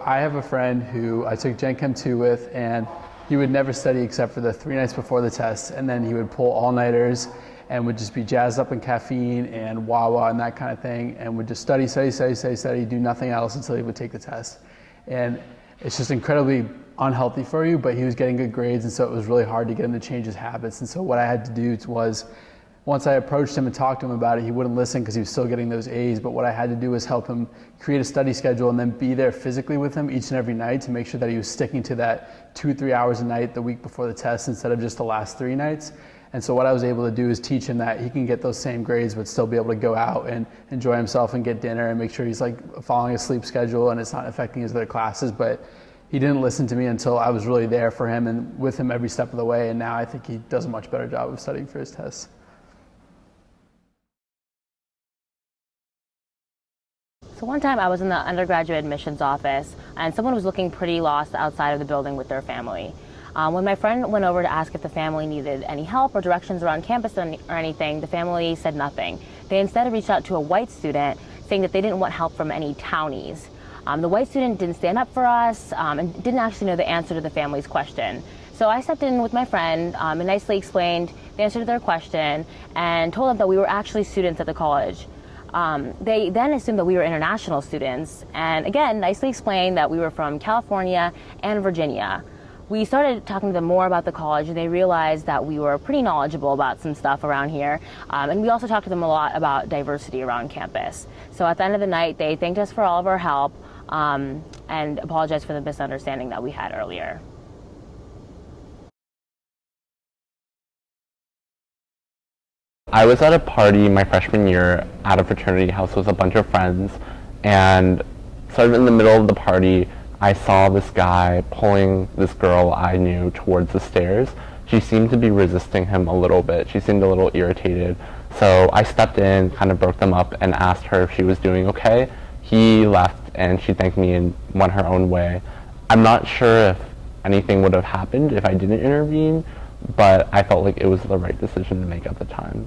I have a friend who I took Gen Chem 2 with, and he would never study except for the 3 nights before the test, and then he would pull all-nighters and would just be jazzed up in caffeine and Wawa and that kind of thing, and would just study, do nothing else until he would take the test. And it's just incredibly unhealthy for you, but he was getting good grades, and so it was really hard to get him to change his habits. And so what I had to do was, once I approached him and talked to him about it, he wouldn't listen because he was still getting those A's, but what I had to do was help him create a study schedule and then be there physically with him each and every night to make sure that he was sticking to that 2-3 hours a night the week before the test instead of just the last 3 nights. And so what I was able to do is teach him that he can get those same grades but still be able to go out and enjoy himself and get dinner and make sure he's like following a sleep schedule and it's not affecting his other classes. But he didn't listen to me until I was really there for him and with him every step of the way, and now I think he does a much better job of studying for his tests. So one time I was in the undergraduate admissions office and someone was looking pretty lost outside of the building with their family. When my friend went over to ask if the family needed any help or directions around campus or anything, the family said nothing. They instead reached out to a white student saying that they didn't want help from any townies. The white student didn't stand up for us and didn't actually know the answer to the family's question. So I stepped in with my friend and nicely explained the answer to their question and told them that we were actually students at the college. They then assumed that we were international students, and again, nicely explained that we were from California and Virginia. We started talking to them more about the college, and they realized that we were pretty knowledgeable about some stuff around here. And we also talked to them a lot about diversity around campus. So at the end of the night, they thanked us for all of our help and apologized for the misunderstanding that we had earlier. I was at a party my freshman year at a fraternity house with a bunch of friends, and sort of in the middle of the party, I saw this guy pulling this girl I knew towards the stairs. She seemed to be resisting him a little bit. She seemed a little irritated. So I stepped in, kind of broke them up, and asked her if she was doing okay. He left, and she thanked me and went her own way. I'm not sure if anything would have happened if I didn't intervene, but I felt like it was the right decision to make at the time.